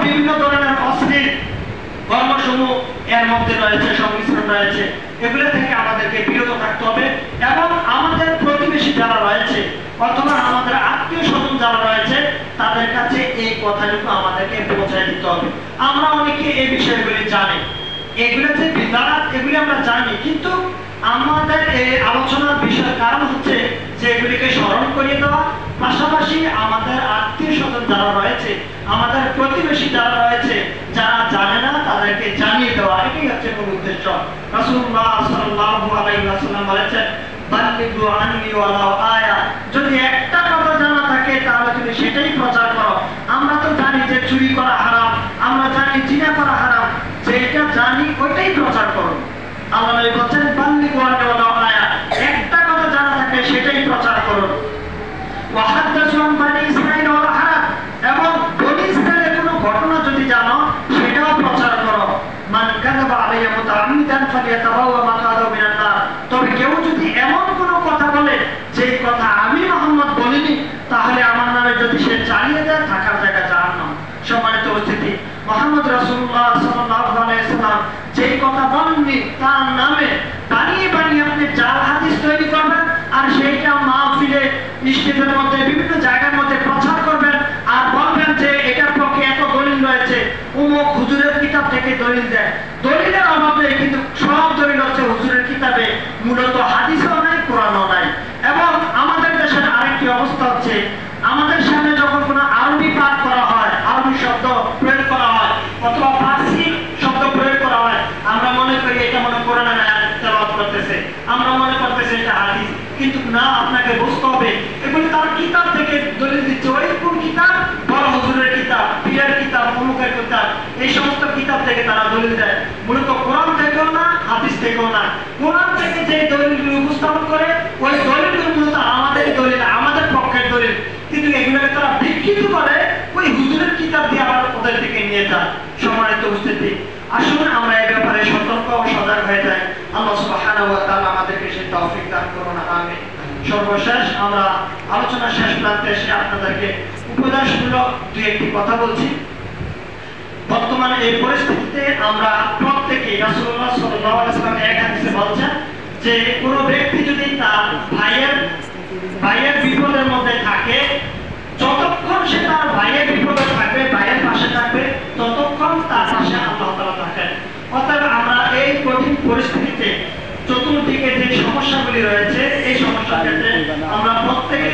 বিভিন্ন ধরনের অশ্লীল কর্মসমূহ এর মধ্যে রয়েছে, সংমিশ্রণ রয়েছে, এগুলো থেকে আমাদেরকে বিরত থাকতে হবে। এবং আমাদের প্রতিবেশী যারা রয়েছে অথবা আমাদের আত্মীয় স্বজন যারা রয়েছে তাদের কাছে এই কথাটুকু আমাদেরকে পৌঁছায় দিতে হবে। আমরা অনেকে এই বিষয়গুলি জানি, এগুলো যে বিদাত এগুলি আমরা জানি, কিন্তু আমাদের এই আলোচনার বিষয় কারণ হচ্ছে যে এগুলিকে স্মরণ করিয়ে দেওয়া, পাশাপাশি আমাদের আত্মীয় স্বজন যারা রয়েছে, আমাদের প্রতিবেশী যারা রয়েছে, যারা জানে না তাদেরকে জানিয়ে দেওয়া, এটাই হচ্ছে মূল উদ্দেশ্য। রাসূলুল্লাহ সাল্লাল্লাহু আলাইহি ওয়াসাল্লাম বলেছেন, বাল্লিগু আন্নি ওয়ালাউ আয়া, যদি একটা কথা জানা থাকে তাহলে তুমি সেটাই প্রচার করো। আমরা তো জানি যে চুরি করা হারাম, আমরা জানি জিনা করা হারাম, যেটা জানি ওইটাই প্রচার করো। আল্লাহ নবী বলেন, বাল্লিগু আন্নি ওয়ালাউ আয়া, একটা কথা জানা থাকে সেটাই প্রচার করো। ওয়া হাদাসু আন বানি ইসরাঈল ওয়ালা হারাম, এবং বনি ইসরাঈলের কোনো ঘটনা যদি জানো সেটাও প্রচার করো। মান কাযাবা আলাইয়া মুতাআম্মিদান ফালিয়াতাবাওয়া মাকআদাহু মিনান নার, তবে কেউ যদি এমন কোনো কথা বলে যে কথা আমি মুহাম্মদ বলিনি, তাহলে আমার নামে যদি সে চালিয়ে দেয় থাকার জায়গা জাহান্নাম। সম্মানিত উপস্থিতি, মুহাম্মদ রাসূলুল্লাহ সাল্লাল্লাহু আলাইহি ওয়াসাল্লাম যেই কথা বলেননি তার নামে বানিয়ে বানিয়ে আপনি জাল হাদিস তৈরি করবেন, আর সেইটা মাহফিলে, স্টেজের মধ্যে, বিভিন্ন জায়গার মধ্যে প্রচার করবেন, আর বলবেন যে এটার পক্ষে এত দলিল রয়েছে, অমুক হুজুরের কিতাব থেকে দলিল দেয়। দলিলের অভাবে কিন্তু সব দলিল হচ্ছে হুজুরের কিতাবে, মূলত হাদিসও নাই, কোরআনও নাই। এবং আমাদের দেশের আরেকটি অবস্থা হচ্ছে, আমাদের সামনে যখন কোনো আরবি পাঠ করা হয়, আরবি শব্দ প্রয়োগ করা হয় অথবা ফার্সি শব্দ প্রয়োগ করা হয়, আমরা মনে করি এটা মনে কোরআনের আয়াত তেলাওয়াত করতেছে, আমরা মনে করতেছি এটা হাদিস। কিন্তু না, আপনাকে বুঝতে হবে এগুলি তার কিতাব থেকে দলিল দিচ্ছে। ওই কোন কিতাব? বড় হুজুরের কিতাব, পীরের কিতাব, অমুকের কিতাব, এই সমস্ত কিতাব থেকে তারা দলিল দেয়। মূলত কোরআন থেকেও না, হাদিস থেকেও না। কোরআন থেকে যে দলিলগুলো উপস্থাপন করে ওই দলিলগুলো মূলত আমাদের দলিল, আমাদের পক্ষের দলিল, কিন্তু এগুলোকে তারা বিকৃত করে ওই হুজুরের কিতাব দিয়ে আবার ওদের থেকে নিয়ে যায়। সম্মানিত উপস্থিতি, আসুন আমরা এই ব্যাপারে সতর্ক ও সজাগ হয়ে যাই। আল্লাহ সুবহানাহু ওয়া তাআলা আমাদেরকে সেই তৌফিক দান করুন, আমিন। সর্বশেষ আমরা আলোচনা শেষ প্রান্তে এসে আপনাদেরকে উপদেশমূলক দুই একটি কথা বলছি। বর্তমানে এই পরিস্থিতিতে আমরা প্রত্যেকে, রাসূলুল্লাহ সাল্লাল্লাহু আলাইহি ওয়াসাল্লাম এক হাদিসে বলেছেন যে কোনো ব্যক্তি যদি তার ভাইয়ের বিপদের মধ্যে থাকে, যতক্ষণ সে তার ভাইয়ের বিপদে থাকবে, ভাইয়ের পাশে থাকবে, ততক্ষণ তার পাশে আল্লাহ তাআলা থাকেন। অতএব আমরা এই কঠিন পরিস্থিতিতে চতুর্দিকে যে সমস্যাগুলি রয়েছে, এই সমস্যার ক্ষেত্রে আমরা প্রত্যেকে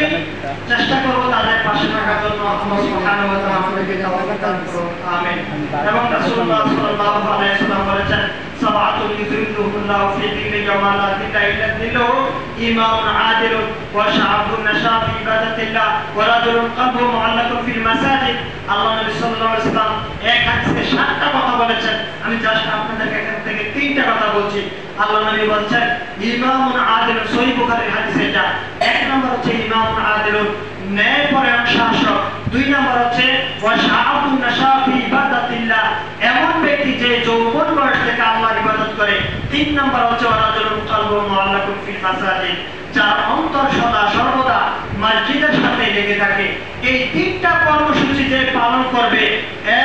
চেষ্টা করব তাদের পাশে থাকার জন্য। আল্লাহ সুবহানাহু ওয়া তাআলা আমাদেরকে তৌফিক দান করুন, আমিন। এবং রাসূলুল্লাহ সাল্লাল্লাহু আলাইহি ওয়াসাল্লাম বলেছেন, সাবাতুল ইযিল্লুহুল্লাহু ফি যিল্লি ইয়াওমা লা যিল্লা ইল্লা যিল্লুহু, ইমামুন আদিলুন ওয়া শাআবুন নাশা ফি ইবাদাতিল্লাহ ওয়া রাজুলুন কলবুহু মুআল্লাকুন ফিল মাসাজিদ। আল্লাহ নবী সাল্লাল্লাহু আলাইহি ওয়াসাল্লাম এক হাদিসে 7টা কথা বলেছেন, আমি জাস্ট আপনাদেরকে এখান থেকে 3টা কথা বলছি। আল্লাহ নবী বলেন ইমামুন আদিলুন, সহিহ বুখারীর হাদিস এটা। এক নম্বর হচ্ছে ইমামুন আদিলুন, ন্যায়পরায়ণ শাসক। 2 নম্বর হচ্ছে ওয়া শাআবুন নাশা ফি ইবাদাতিল্লাহ, এমন ব্যক্তি যে যৌবন বয়স থেকে আল্লাহর ইবাদত করে। 3 নম্বর হচ্ছে ওয়া রাজুলুন কলবুহু মুআল্লাকুন ফিল মাসাজিদ, যার অন্তর সদা সর্বদা মসজিদের সাথে লেগে থাকে। এই 3টা কর্মসূচি যে পালন করবে,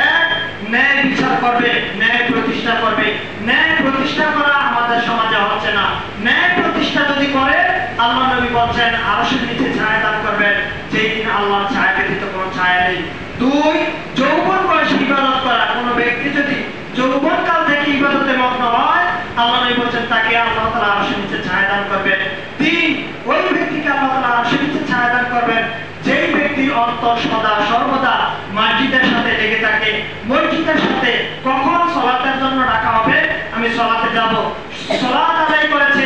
এক, ন্যায় বিচার করবে, ন্যায় প্রতিষ্ঠা করবে। ন্যায় প্রতিষ্ঠা করা আমাদের সমাজে হচ্ছে না। ন্যায় প্রতিষ্ঠা যদি করে, আল্লাহ নবী বলেন আরশের নিচে ছায়া দান করবেন, যেই দিন আল্লাহর ছায়া ব্যতীত কোনো ছায়া নেই। 2, যৌবন বয়সে ইবাদত করা। কোনো ব্যক্তি যদি যৌবনকাল থেকে ইবাদতে মগ্ন হয়, আল্লাহ নবী বলেন তাকে আল্লাহ তাআলা আরশের নিচে ছায়া দান করবেন। 3, ওই ব্যক্তিকে আল্লাহ তাআলা আরশের নিচে ছায়া দান করবেন যেই ব্যক্তির অন্তর সদা সর্বদা মসজিদের সাথে লেগে থাকে। মসজিদের সাথে কখন সালাতের জন্য ডাকা হবে, আমি সালাতে যাব, সালাত আদায় করেছে,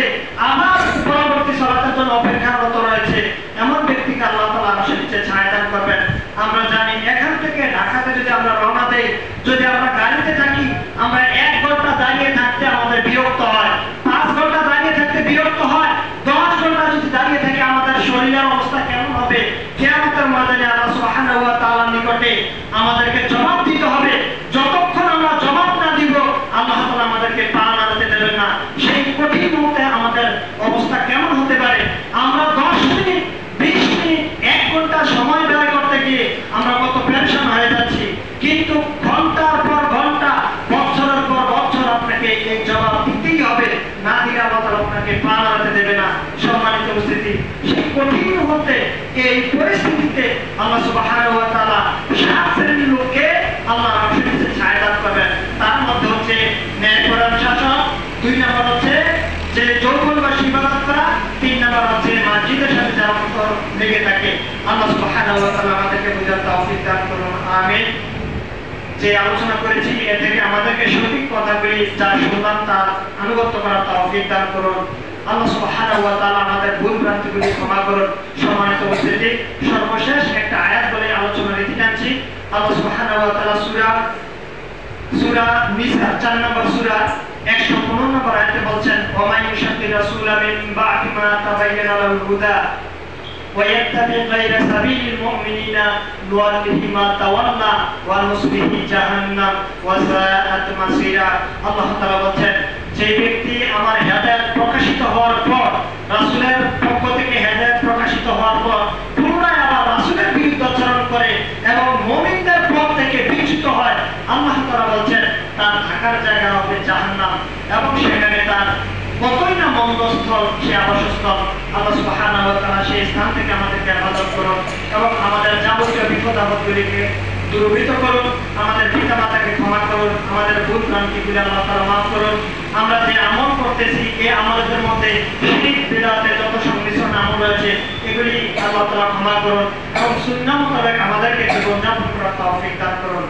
আমার পরবর্তী সালাতের জন্য অপেক্ষারত রয়েছে, এমন ব্যক্তিকে আল্লাহ তাআলা আরশের নিচে ছায়া দান করবেন। আমরা জানি এখান থেকে ঢাকাতে যদি আমরা রওনা দেই, যদি আমরা গাড়িতে থাকি, আমরা 1 ঘন্টা দাঁড়িয়ে থাকতে আমাদের বিরক্ত হয়, 5 ঘন্টা দাঁড়িয়ে থাকতে বিরক্ত হয়, 10 ঘন্টা যদি দাঁড়িয়ে থাকে আমাদের শরীরের অবস্থা কেমন হবে? কিয়ামতের ময়দানে আল্লাহ সুবহানাহু ওয়া তাআলার নিকটে আমাদেরকে জবাব দিতে হবে। যতক্ষণ আমরা জবাব না দিব, আল্লাহ তাআলা আমাদেরকে পা নাড়াতে দেবেন না। সেই কঠিন মুহূর্তে আমাদের অবস্থা কেমন হতে পারে? আমরা 10 মিনিট, 20 মিনিট, 1 ঘন্টা সময় ব্যয় করতে গিয়ে আমরা কত পেরেশান হয়ে যাচ্ছি, কিন্তু ঘন্টা না দিলে আল্লাহ তাআলা আপনাকে পা নাড়াতে দেবে না। সম্মানিত উপস্থিতি, সেই কঠিন মুহূর্তে এই পরিস্থিতিতে আল্লাহ সুবহানাহু ওয়া তাআলা 7 শ্রেণীর লোককে আল্লাহ আরশের নিচে ছায়া দান করবেন। তার মধ্যে হচ্ছে ন্যায়পরায়ণ শাসক, 2 নম্বর হচ্ছে যে যৌবনবাসী ইবাদত করা, 3 নম্বর হচ্ছে মসজিদের সাথে যারা লেগে থাকে। আল্লাহ সুবহানাহু ওয়া তাআলা আমাদেরকে বুঝার তৌফিক দান করুন, আমিন। যে আলোচনা করেছি এ থেকে আমাদেরকে সঠিক কথাগুলি যা শুনলাম তার আনুগত্য করার তৌফিক দান করুন। আল্লাহ সুবহানাহু ওয়া তাআলা আমাদের ভুল ভ্রান্তিগুলি ক্ষমা করুন। সম্মানিত উপস্থিতি, সর্বশেষ একটা আয়াত বলে আলোচনা নীতি টানছি। আল্লাহ সুবহানাহু ওয়া তাআলা সূরা নিসা 4 নম্বর সূরা 115 নম্বর আয়াতে বলছেন, ওয়া মান ইউশাক্কির রাসূলা মিন বা'দি মা তাবায়্যানা লাহুল হুদা ওয়া ইয়াত্তাবি গায়রা সাবিলিল মুমিনিনা নুওয়াল্লিহি মা তাওয়াল্লা ওয়া নুসলিহি জাহান্নাম ওয়া সাআত মাসীরা। আল্লাহ তাআলা বলেন, যে ব্যক্তি আমার হেদায়েত প্রকাশিত হওয়ার পর, রাসূলের পক্ষ থেকে হেদায়েত প্রকাশিত হওয়ার পর পুনরায় আবার রাসূলের বিরুদ্ধে আচরণ করে এবং মুমিনদের পথ থেকে বিচ্যুত হয়, আল্লাহ তাআলা বলেন তার থাকার জায়গা হবে জাহান্নাম এবং সেখানে তার কতই না মন্দস্থল, সে আবাসস্থল। আল্লাহ সুবহানাহু ওয়া তাআলা সেই স্থান থেকে আমাদেরকে হেফাজত করুন এবং আমাদের যাবতীয় বিপদ আপদগুলিকে দূরীভূত করুন। আমাদের পিতা মাতাকে ক্ষমা করুন, আমাদের ভুল ভ্রান্তিগুলি আল্লাহ তাআলা মাফ করুন। আমরা যে আমল করতেছি এই আমলের মধ্যে শিরক বিদআতের যত সংমিশ্রণ আমল রয়েছে এগুলি আল্লাহ তাআলা ক্ষমা করুন এবং সুন্নাহ মোতাবেক আমাদেরকে জীবনযাপন করার তৌফিক দান করুন।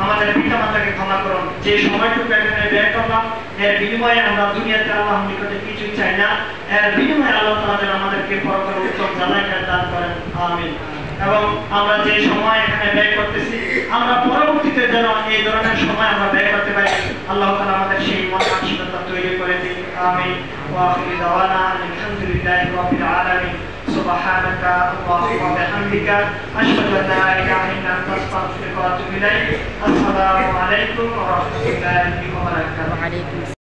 আমাদের পিতা মাতাকে ক্ষমা করুন। যে সময়টুকু এখানে ব্যয় করলাম এর বিনিময়ে আমরা দুনিয়াতে আল্লাহর নিকটে কিছুই চাই না, এর বিনিময়ে আল্লাহ তাআলা যেন আমাদেরকে পরকালে উত্তম জান্নাত দান করেন, আমিন। এবং আমরা যে সময় এখানে ব্যয় করতেছি আমরা পরবর্তীতে যেন এই ধরনের সময় আমরা ব্যয় করতে পারি, আল্লাহ তাআলা আমাদের সেই মন মানসিকতা তৈরি করে দিন, আমিন। ওয়া আখিরু দাওয়ানা আলহামদুলিল্লাহি রাব্বিল আলামিন। সুবহানাকা আল্লাহুম্মা ওয়া বিহামদিকা আশহাদু আন লা ইলাহা ইল্লা আনতা আস্তাগফিরুকা ওয়া আতুবু ইলাইক। আসসালামু আলাইকুম ওয়া রাহমাতুল্লাহি ওয়া বারাকাতুহু।